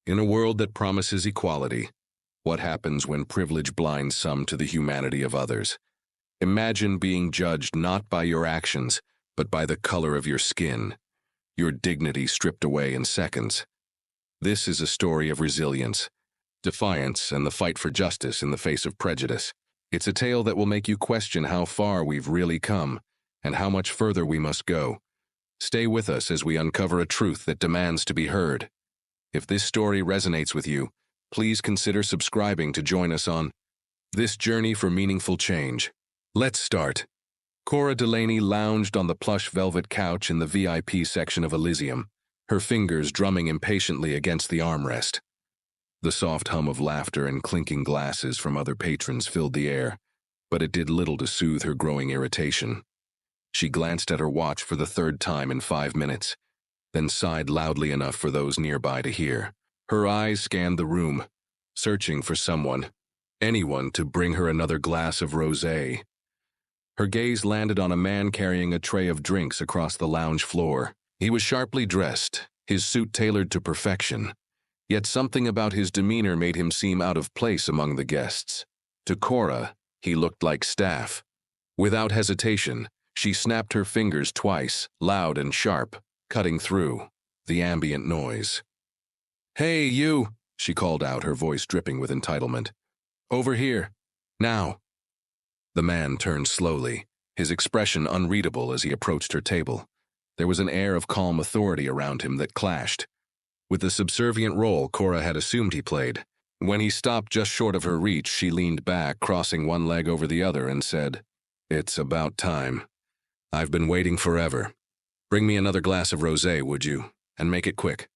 In a world that promises equality, what happens when privilege blinds some to the humanity of others? Imagine being judged not by your actions, but by the color of your skin, your dignity stripped away in seconds. This is a story of resilience, defiance, and the fight for justice in the face of prejudice. It's a tale that will make you question how far we've really come and how much further we must go. Stay with us as we uncover a truth that demands to be heard. If this story resonates with you, please consider subscribing to join us on this journey for meaningful change. Let's start. Cora Delaney lounged on the plush velvet couch in the VIP section of Elysium, her fingers drumming impatiently against the armrest. The soft hum of laughter and clinking glasses from other patrons filled the air, but it did little to soothe her growing irritation. She glanced at her watch for the third time in 5 minutes, then sighed loudly enough for those nearby to hear. Her eyes scanned the room, searching for someone, anyone to bring her another glass of rosé. Her gaze landed on a man carrying a tray of drinks across the lounge floor. He was sharply dressed, his suit tailored to perfection, yet something about his demeanor made him seem out of place among the guests. To Cora, he looked like staff. Without hesitation, she snapped her fingers twice, loud and sharp, cutting through the ambient noise. "Hey, you," she called out, her voice dripping with entitlement. "Over here. Now." The man turned slowly, his expression unreadable as he approached her table. There was an air of calm authority around him that clashed with the subservient role Cora had assumed he played. When he stopped just short of her reach, she leaned back, crossing one leg over the other, and said, "It's about time. I've been waiting forever. Bring me another glass of rosé, would you? And make it quick.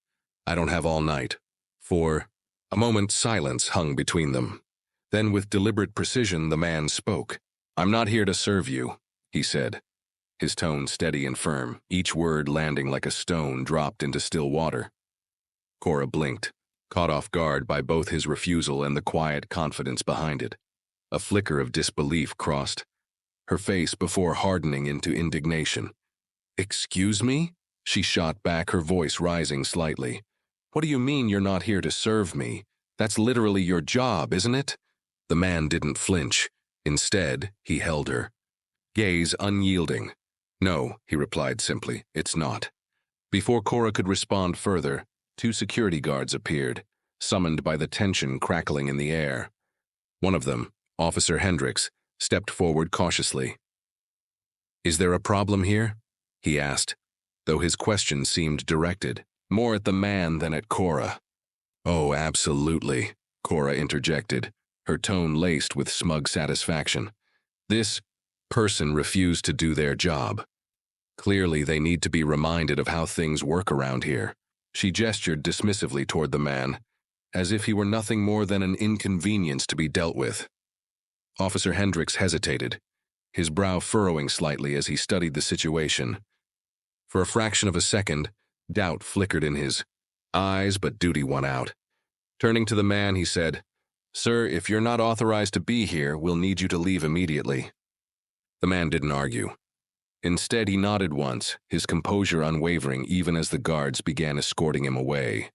I don't have all night." For a moment, silence hung between them. Then, with deliberate precision, the man spoke. "I'm not here to serve you," he said, his tone steady and firm, each word landing like a stone dropped into still water. Cora blinked, caught off guard by both his refusal and the quiet confidence behind it. A flicker of disbelief crossed her face before hardening into indignation. "Excuse me?" she shot back, her voice rising slightly. "What do you mean you're not here to serve me? That's literally your job, isn't it?" The man didn't flinch. Instead, he held her, gaze unyielding. "No," he replied simply, "it's not." Before Cora could respond further, 2 security guards appeared, summoned by the tension crackling in the air. One of them, Officer Hendricks, stepped forward cautiously. "Is there a problem here?" he asked, though his question seemed directed more at the man than at Cora. "Oh, absolutely," Cora interjected, her tone laced with smug satisfaction. "This person refused to do their job. Clearly, they need to be reminded of how things work around here." She gestured dismissively toward the man, as if he were nothing more than an inconvenience to be dealt with. Officer Hendricks hesitated, his brow furrowing slightly as he studied the situation. For a fraction of a second, doubt flickered in his eyes, but duty won out. Turning to the man, he said, "Sir, if you're not authorized to be here, we'll need you to leave immediately." The man didn't argue. Instead, he nodded once, his composure unwavering even as the guards began escorting him away.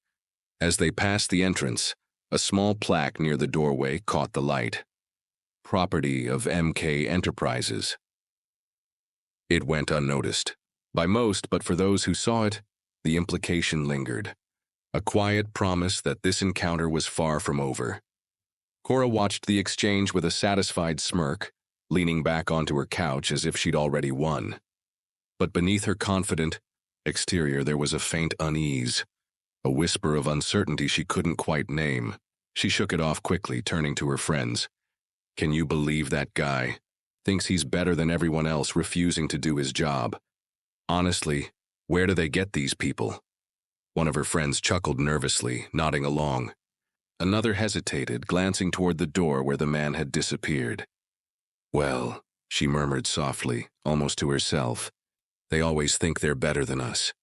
As they passed the entrance, a small plaque near the doorway caught the light. "Property of MK Enterprises." It went unnoticed by most, but for those who saw it, the implication lingered. A quiet promise that this encounter was far from over. Cora watched the exchange with a satisfied smirk, leaning back onto her couch as if she'd already won. But beneath her confident exterior there was a faint unease, a whisper of uncertainty she couldn't quite name. She shook it off quickly, turning to her friends. "Can you believe that guy? Thinks he's better than everyone else, refusing to do his job. Honestly, where do they get these people?" One of her friends chuckled nervously, nodding along. Another hesitated, glancing toward the door where the man had disappeared. "Well," she murmured softly, almost to herself, "they always think they're better than us."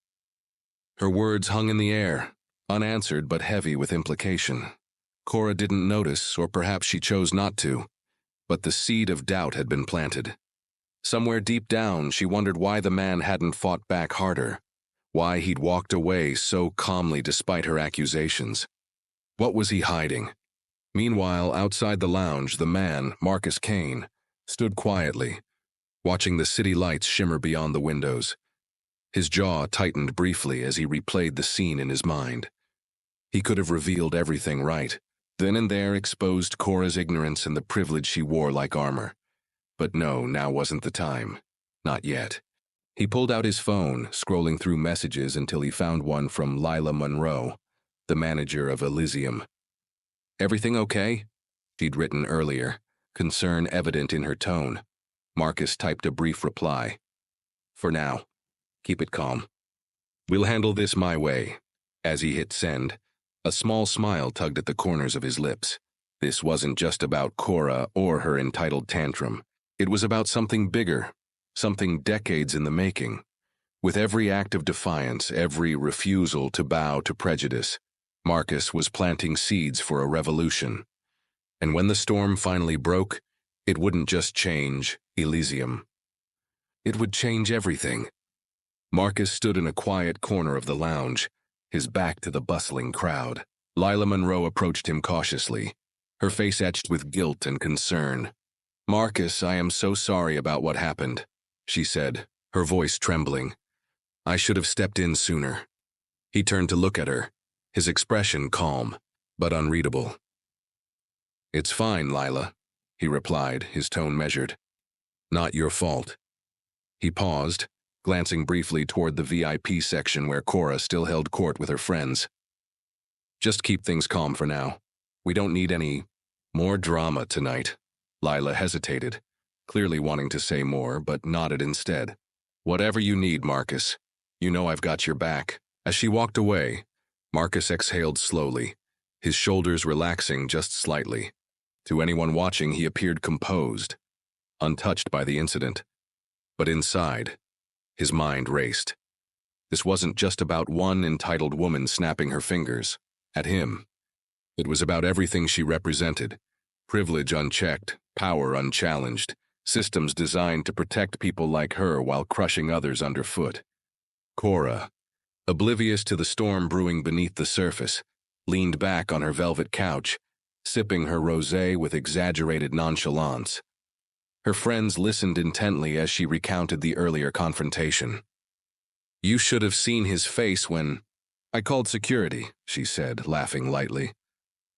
Her words hung in the air, unanswered but heavy with implication. Cora didn't notice, or perhaps she chose not to, but the seed of doubt had been planted. Somewhere deep down, she wondered why the man hadn't fought back harder, why he'd walked away so calmly despite her accusations. What was he hiding? Meanwhile, outside the lounge, the man, Marcus Kane, stood quietly, watching the city lights shimmer beyond the windows. His jaw tightened briefly as he replayed the scene in his mind. He could have revealed everything right, then and there exposed Cora's ignorance and the privilege she wore like armor. But no, now wasn't the time. Not yet. He pulled out his phone, scrolling through messages until he found one from Lila Monroe, the manager of Elysium. "Everything okay?" she'd written earlier, concern evident in her tone. Marcus typed a brief reply. "For now. Keep it calm. We'll handle this my way." As he hit send, a small smile tugged at the corners of his lips. This wasn't just about Cora or her entitled tantrum. It was about something bigger, something decades in the making. With every act of defiance, every refusal to bow to prejudice, Marcus was planting seeds for a revolution. And when the storm finally broke, it wouldn't just change Elysium. It would change everything. Marcus stood in a quiet corner of the lounge, his back to the bustling crowd. Lila Monroe approached him cautiously, her face etched with guilt and concern. "Marcus, I am so sorry about what happened," she said, her voice trembling. "I should have stepped in sooner." He turned to look at her, his expression calm, but unreadable. "It's fine, Lila," he replied, his tone measured. "Not your fault." He paused, glancing briefly toward the VIP section where Cora still held court with her friends. "Just keep things calm for now. We don't need any more drama tonight." Lila hesitated, clearly wanting to say more, but nodded instead. "Whatever you need, Marcus. You know I've got your back." As she walked away, Marcus exhaled slowly, his shoulders relaxing just slightly. To anyone watching, he appeared composed, untouched by the incident. But inside, his mind raced. This wasn't just about one entitled woman snapping her fingers at him. It was about everything she represented. Privilege unchecked, power unchallenged, systems designed to protect people like her while crushing others underfoot. Cora, oblivious to the storm brewing beneath the surface, leaned back on her velvet couch, sipping her rosé with exaggerated nonchalance. Her friends listened intently as she recounted the earlier confrontation. "You should have seen his face when I called security," she said, laughing lightly.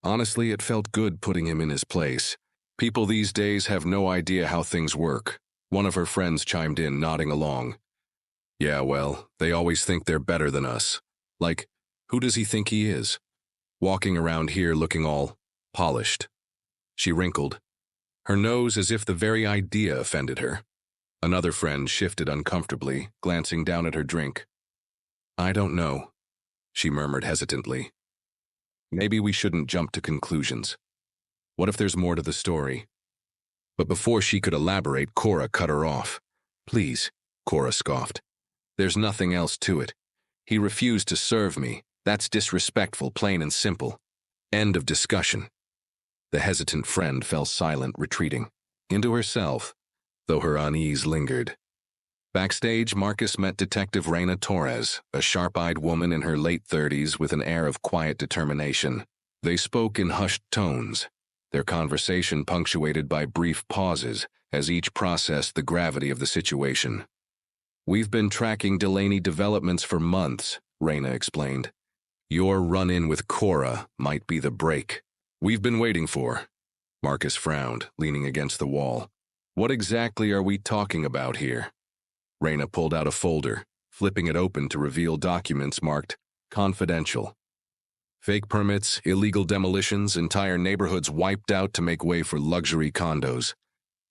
"Honestly, it felt good putting him in his place. People these days have no idea how things work." One of her friends chimed in, nodding along. "Yeah, well, they always think they're better than us. Like, who does he think he is? Walking around here looking all polished." She wrinkled, her nose as if the very idea offended her. Another friend shifted uncomfortably, glancing down at her drink. "I don't know," she murmured hesitantly. "Maybe we shouldn't jump to conclusions. What if there's more to the story?" But before she could elaborate, Cora cut her off. "Please," Cora scoffed. "There's nothing else to it. He refused to serve me. That's disrespectful, plain and simple. End of discussion." The hesitant friend fell silent, retreating into herself, though her unease lingered. Backstage, Marcus met Detective Reina Torres, a sharp-eyed woman in her late 30s with an air of quiet determination. They spoke in hushed tones, their conversation punctuated by brief pauses as each processed the gravity of the situation. "We've been tracking Delaney developments for months," Reina explained. "Your run-in with Cora might be the break we've been waiting for." Marcus frowned, leaning against the wall. "What exactly are we talking about here?" Reina pulled out a folder, flipping it open to reveal documents marked confidential. Fake permits, illegal demolitions, entire neighborhoods wiped out to make way for luxury condos.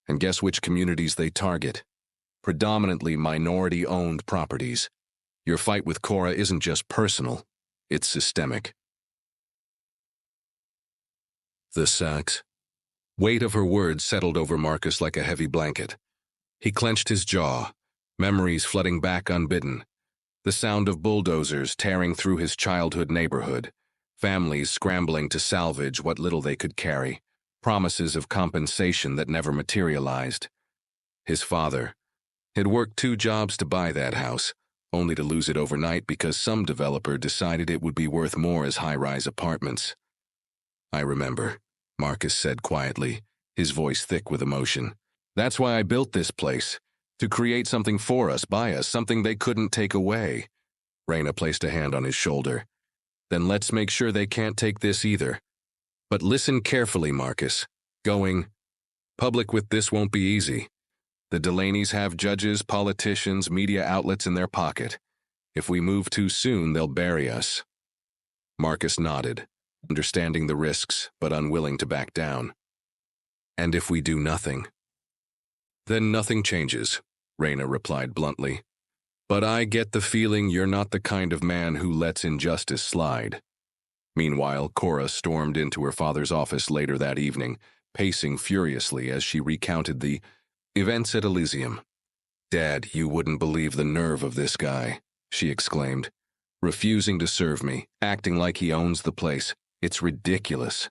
And guess which communities they target? Predominantly minority-owned properties. Your fight with Cora isn't just personal, it's systemic. The Sachs. Weight of her words settled over Marcus like a heavy blanket. He clenched his jaw, memories flooding back unbidden. The sound of bulldozers tearing through his childhood neighborhood, families scrambling to salvage what little they could carry, promises of compensation that never materialized. His father had worked 2 jobs to buy that house, only to lose it overnight because some developer decided it would be worth more as high-rise apartments. I remember, Marcus said quietly, his voice thick with emotion. That's why I built this place, to create something for us, by us, something they couldn't take away. Raina placed a hand on his shoulder. Then let's make sure they can't take this either. But listen carefully, Marcus. Going public with this won't be easy. The Delaney's have judges, politicians, media outlets in their pocket. If we move too soon, they'll bury us. Marcus nodded, understanding the risks, but unwilling to back down. And if we do nothing? Then nothing changes, Raina replied bluntly. But I get the feeling you're not the kind of man who lets injustice slide. Meanwhile, Cora stormed into her father's office later that evening, pacing furiously as she recounted the events at Elysium. Dad, you wouldn't believe the nerve of this guy, she exclaimed. Refusing to serve me, acting like he owns the place. It's ridiculous.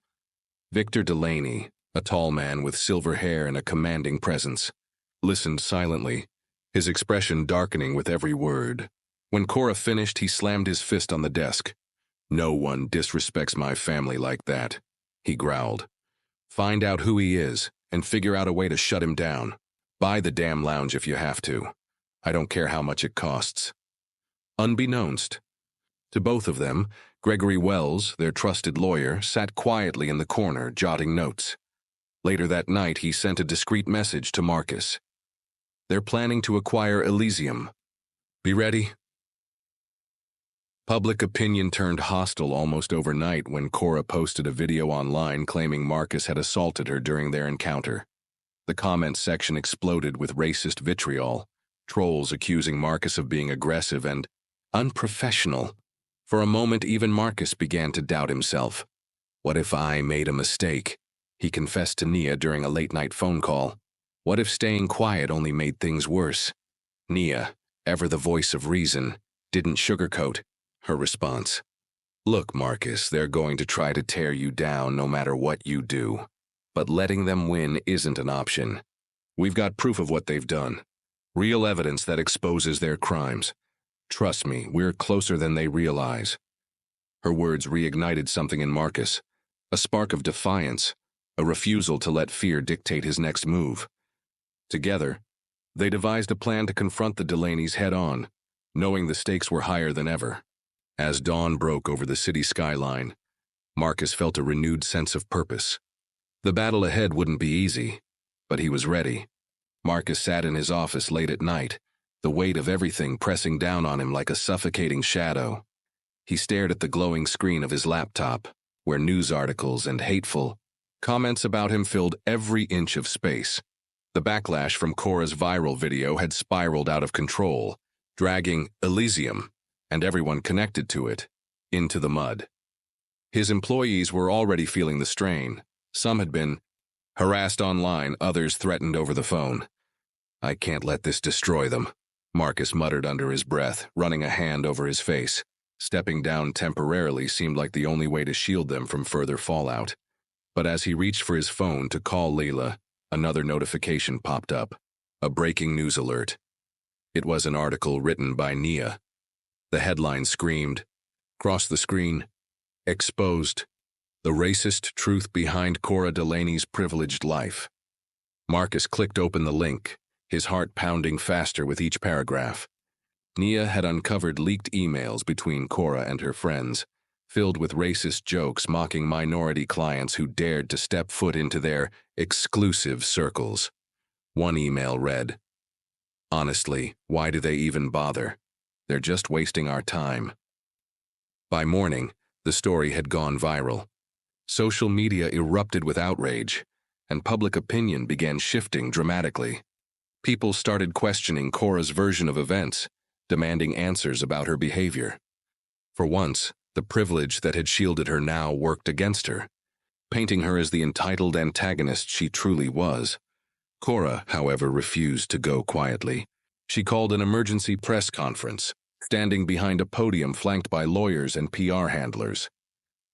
Victor Delaney, a tall man with silver hair and a commanding presence, listened silently, his expression darkening with every word. When Cora finished, he slammed his fist on the desk. No one disrespects my family like that, he growled. Find out who he is and figure out a way to shut him down. Buy the damn lounge if you have to. I don't care how much it costs. Unbeknownst to both of them, Gregory Wells, their trusted lawyer, sat quietly in the corner, jotting notes. Later that night, he sent a discreet message to Marcus. They're planning to acquire Elysium. Be ready. Public opinion turned hostile almost overnight when Cora posted a video online claiming Marcus had assaulted her during their encounter. The comments section exploded with racist vitriol, trolls accusing Marcus of being aggressive and unprofessional. For a moment, even Marcus began to doubt himself. What if I made a mistake? He confessed to Nia during a late-night phone call. What if staying quiet only made things worse? Nia, ever the voice of reason, didn't sugarcoat her response. Look, Marcus, they're going to try to tear you down no matter what you do. But letting them win isn't an option. We've got proof of what they've done. Real evidence that exposes their crimes. Trust me, we're closer than they realize. Her words reignited something in Marcus, a spark of defiance, a refusal to let fear dictate his next move. Together, they devised a plan to confront the Delaneys head-on, knowing the stakes were higher than ever. As dawn broke over the city skyline, Marcus felt a renewed sense of purpose. The battle ahead wouldn't be easy, but he was ready. Marcus sat in his office late at night, the weight of everything pressing down on him like a suffocating shadow. He stared at the glowing screen of his laptop, where news articles and hateful comments about him filled every inch of space. The backlash from Cora's viral video had spiraled out of control, dragging Elysium, and everyone connected to it, into the mud. His employees were already feeling the strain. Some had been harassed online, others threatened over the phone. I can't let this destroy them, Marcus muttered under his breath, running a hand over his face. Stepping down temporarily seemed like the only way to shield them from further fallout. But as he reached for his phone to call Leila, another notification popped up, a breaking news alert. It was an article written by Nia. The headline screamed, across the screen, exposed, the racist truth behind Cora Delaney's privileged life. Marcus clicked open the link, his heart pounding faster with each paragraph. Nia had uncovered leaked emails between Cora and her friends, filled with racist jokes mocking minority clients who dared to step foot into their exclusive circles. One email read, "Honestly, why do they even bother? They're just wasting our time." By morning, the story had gone viral. Social media erupted with outrage, and public opinion began shifting dramatically. People started questioning Cora's version of events, demanding answers about her behavior. For once, the privilege that had shielded her now worked against her, painting her as the entitled antagonist she truly was. Cora, however, refused to go quietly. She called an emergency press conference, standing behind a podium flanked by lawyers and PR handlers.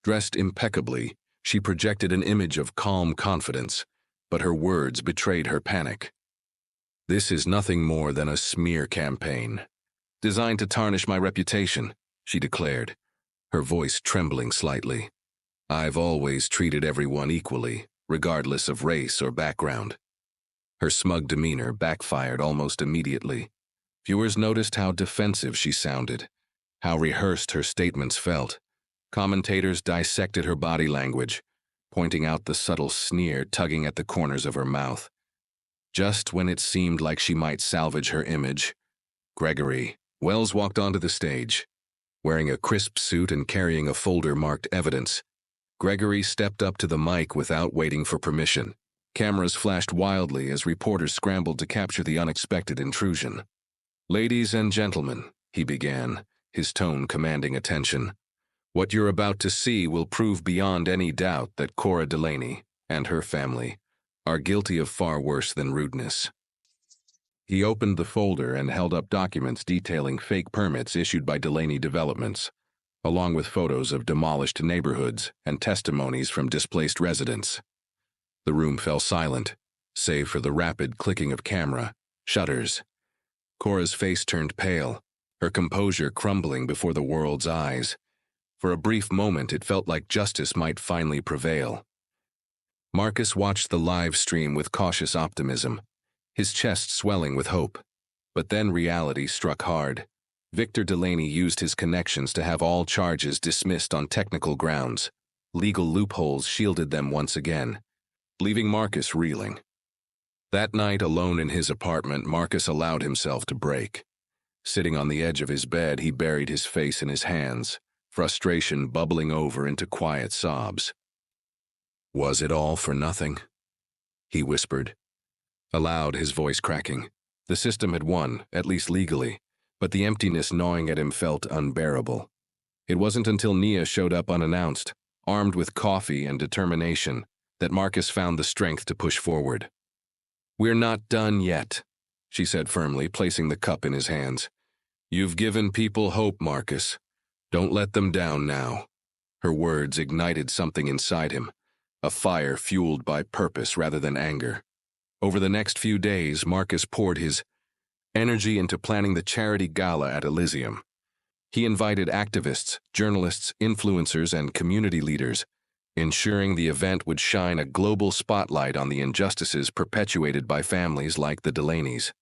Dressed impeccably, she projected an image of calm confidence, but her words betrayed her panic. "This is nothing more than a smear campaign, designed to tarnish my reputation," she declared, her voice trembling slightly. I've always treated everyone equally, regardless of race or background. Her smug demeanor backfired almost immediately. Viewers noticed how defensive she sounded, how rehearsed her statements felt. Commentators dissected her body language, pointing out the subtle sneer tugging at the corners of her mouth. Just when it seemed like she might salvage her image, Gregory Wells walked onto the stage. Wearing a crisp suit and carrying a folder marked evidence, Gregory stepped up to the mic without waiting for permission. Cameras flashed wildly as reporters scrambled to capture the unexpected intrusion. "Ladies and gentlemen," he began, his tone commanding attention. "What you're about to see will prove beyond any doubt that Cora Delaney and her family are guilty of far worse than rudeness." He opened the folder and held up documents detailing fake permits issued by Delaney Developments, along with photos of demolished neighborhoods and testimonies from displaced residents. The room fell silent, save for the rapid clicking of camera shutters. Cora's face turned pale, her composure crumbling before the world's eyes. For a brief moment, it felt like justice might finally prevail. Marcus watched the live stream with cautious optimism, his chest swelling with hope. But then reality struck hard. Victor Delaney used his connections to have all charges dismissed on technical grounds. Legal loopholes shielded them once again, leaving Marcus reeling. That night, alone in his apartment, Marcus allowed himself to break. Sitting on the edge of his bed, he buried his face in his hands, frustration bubbling over into quiet sobs. "Was it all for nothing?" he whispered. Aloud, his voice cracking. The system had won, at least legally, but the emptiness gnawing at him felt unbearable. It wasn't until Nia showed up unannounced, armed with coffee and determination, that Marcus found the strength to push forward. "We're not done yet," she said firmly, placing the cup in his hands. "You've given people hope, Marcus. Don't let them down now." Her words ignited something inside him, a fire fueled by purpose rather than anger. Over the next few days, Marcus poured his energy into planning the charity gala at Elysium. He invited activists, journalists, influencers, and community leaders, ensuring the event would shine a global spotlight on the injustices perpetuated by families like the Delaneys.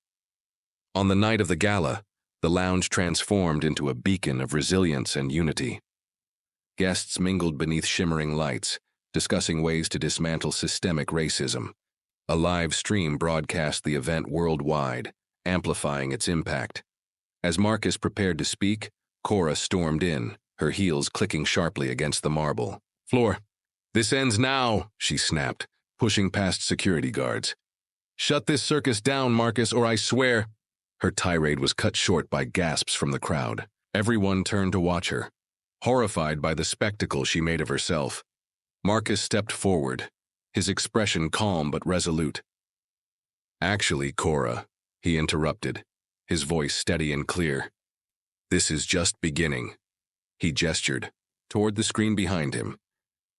On the night of the gala, the lounge transformed into a beacon of resilience and unity. Guests mingled beneath shimmering lights, discussing ways to dismantle systemic racism. A live stream broadcast the event worldwide, amplifying its impact. As Marcus prepared to speak, Cora stormed in, her heels clicking sharply against the marble floor. "This ends now," she snapped, pushing past security guards. "Shut this circus down, Marcus, or I swear—" Her tirade was cut short by gasps from the crowd. Everyone turned to watch her, horrified by the spectacle she made of herself. Marcus stepped forward, his expression calm but resolute. "Actually, Cora," he interrupted, his voice steady and clear. "This is just beginning." He gestured toward the screen behind him,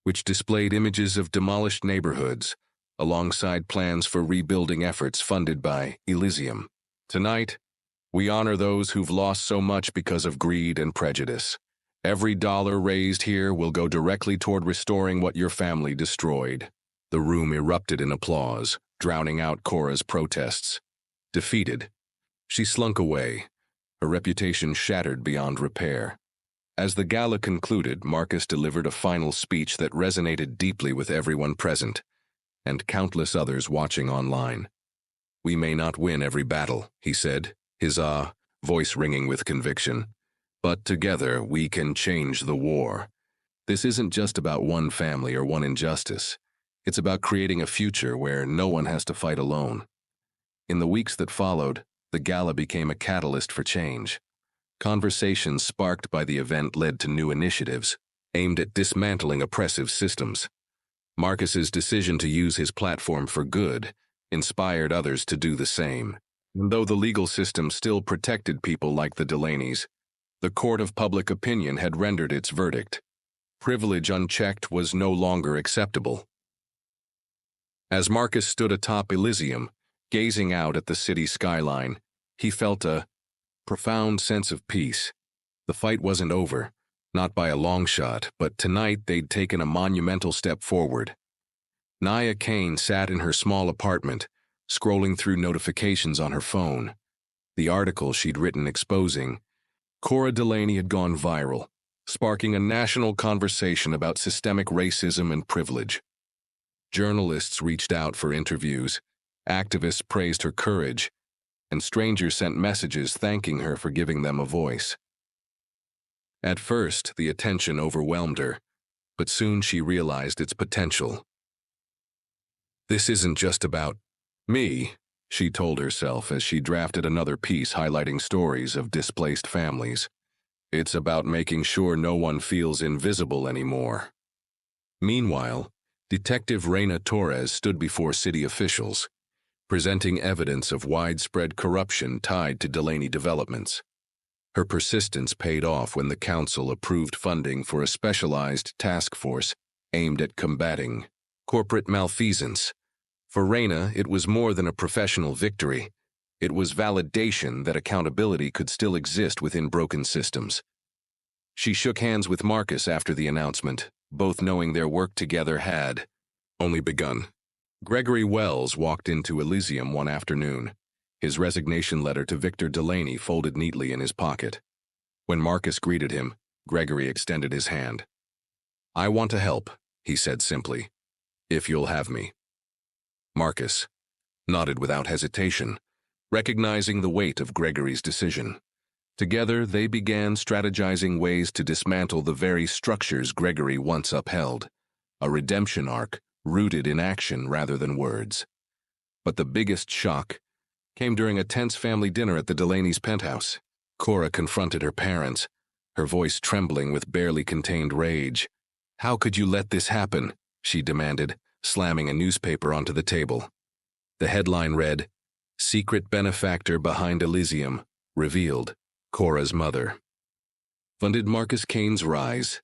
which displayed images of demolished neighborhoods, alongside plans for rebuilding efforts funded by Elysium. "Tonight, we honor those who've lost so much because of greed and prejudice. Every dollar raised here will go directly toward restoring what your family destroyed." The room erupted in applause, drowning out Cora's protests. Defeated, she slunk away, her reputation shattered beyond repair. As the gala concluded, Marcus delivered a final speech that resonated deeply with everyone present, and countless others watching online. "We may not win every battle," he said, his voice ringing with conviction. "But together we can change the war. This isn't just about one family or one injustice. It's about creating a future where no one has to fight alone." In the weeks that followed, the gala became a catalyst for change. Conversations sparked by the event led to new initiatives aimed at dismantling oppressive systems. Marcus's decision to use his platform for good inspired others to do the same. And though the legal system still protected people like the Delaneys, the court of public opinion had rendered its verdict. Privilege unchecked was no longer acceptable. As Marcus stood atop Elysium, gazing out at the city skyline, he felt a profound sense of peace. The fight wasn't over, Not by a long shot, but tonight they'd taken a monumental step forward. Nia Kane sat in her small apartment, scrolling through notifications on her phone. The article she'd written exposing Cora Delaney had gone viral, sparking a national conversation about systemic racism and privilege. Journalists reached out for interviews, activists praised her courage, and strangers sent messages thanking her for giving them a voice. At first, the attention overwhelmed her, but soon she realized its potential. This isn't just about me, she told herself as she drafted another piece highlighting stories of displaced families. It's about making sure no one feels invisible anymore. Meanwhile, Detective Reina Torres stood before city officials, presenting evidence of widespread corruption tied to Delaney developments. Her persistence paid off when the council approved funding for a specialized task force aimed at combating corporate malfeasance. For Reina, it was more than a professional victory. It was validation that accountability could still exist within broken systems. She shook hands with Marcus after the announcement, both knowing their work together had only begun. Gregory Wells walked into Elysium one afternoon, his resignation letter to Victor Delaney folded neatly in his pocket. When Marcus greeted him, Gregory extended his hand. "I want to help," he said simply, "if you'll have me." Marcus nodded without hesitation, recognizing the weight of Gregory's decision. Together, they began strategizing ways to dismantle the very structures Gregory once upheld, a redemption arc rooted in action rather than words. But the biggest shock came during a tense family dinner at the Delaney's penthouse. Cora confronted her parents, her voice trembling with barely contained rage. "How could you let this happen?" she demanded, slamming a newspaper onto the table. The headline read, "Secret Benefactor Behind Elysium, Revealed, Cora's Mother." Funded Marcus Kane's rise.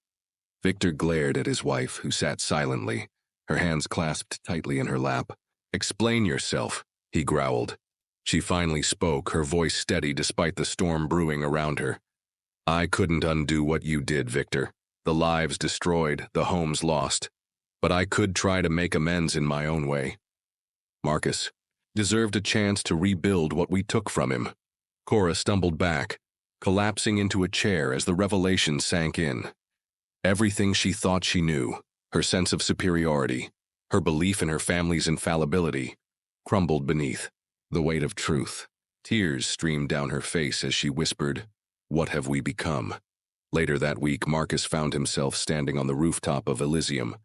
Victor glared at his wife, who sat silently, her hands clasped tightly in her lap. "Explain yourself," he growled. She finally spoke, her voice steady despite the storm brewing around her. "I couldn't undo what you did, Victor. The lives destroyed, the homes lost. But I could try to make amends in my own way. Marcus deserved a chance to rebuild what we took from him." Cora stumbled back, collapsing into a chair as the revelation sank in. Everything she thought she knew, her sense of superiority, her belief in her family's infallibility, crumbled beneath the weight of truth. Tears streamed down her face as she whispered, "What have we become?" Later that week, Marcus found himself standing on the rooftop of Elysium,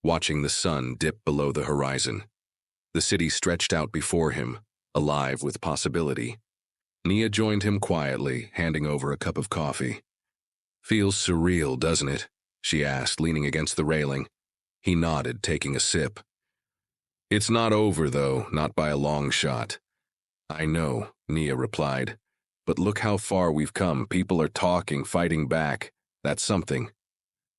watching the sun dip below the horizon. The city stretched out before him, alive with possibility. Nia joined him quietly, handing over a cup of coffee. "Feels surreal, doesn't it?" she asked, leaning against the railing. He nodded, taking a sip. "It's not over, though, not by a long shot." "I know," Nia replied. "But look how far we've come. People are talking, fighting back. That's something."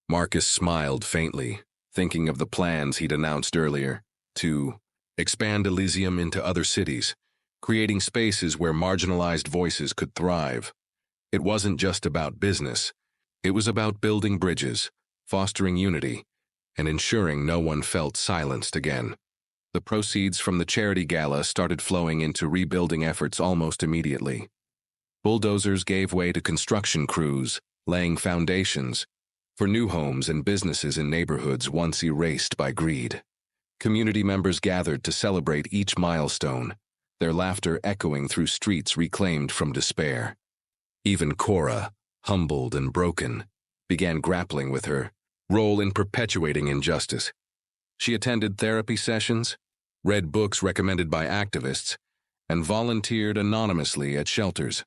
Marcus smiled faintly, thinking of the plans he'd announced earlier, to expand Elysium into other cities, creating spaces where marginalized voices could thrive. It wasn't just about business. It was about building bridges, fostering unity, and ensuring no one felt silenced again. The proceeds from the charity gala started flowing into rebuilding efforts almost immediately. Bulldozers gave way to construction crews, laying foundations for new homes and businesses in neighborhoods once erased by greed. Community members gathered to celebrate each milestone, their laughter echoing through streets reclaimed from despair. Even Cora, humbled and broken, began grappling with her role in perpetuating injustice. She attended therapy sessions, read books recommended by activists, and volunteered anonymously at shelters.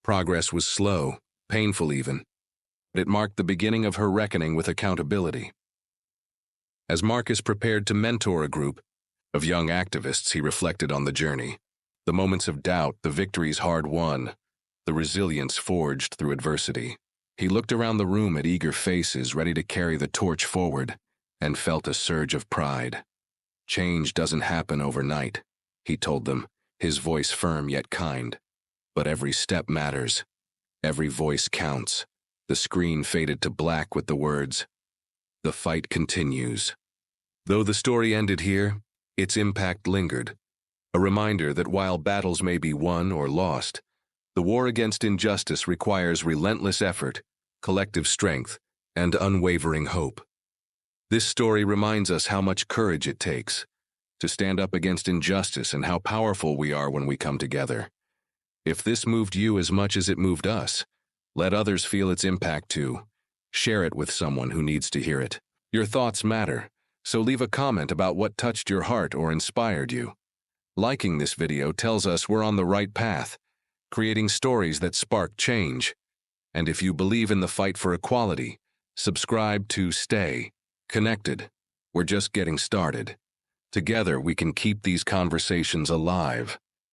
Progress was slow, painful even, but it marked the beginning of her reckoning with accountability. As Marcus prepared to mentor a group of young activists, he reflected on the journey. The moments of doubt, the victories hard won, the resilience forged through adversity. He looked around the room at eager faces ready to carry the torch forward and felt a surge of pride. "Change doesn't happen overnight," he told them, his voice firm yet kind. "But every step matters. Every voice counts. The screen faded to black with the words, "The fight continues." Though the story ended here, its impact lingered, a reminder that while battles may be won or lost, the war against injustice requires relentless effort, collective strength, and unwavering hope. This story reminds us how much courage it takes to stand up against injustice and how powerful we are when we come together. If this moved you as much as it moved us, let others feel its impact too. Share it with someone who needs to hear it. Your thoughts matter, so leave a comment about what touched your heart or inspired you. Liking this video tells us we're on the right path, creating stories that spark change. And if you believe in the fight for equality, subscribe to stay connected. We're just getting started. Together we can keep these conversations alive.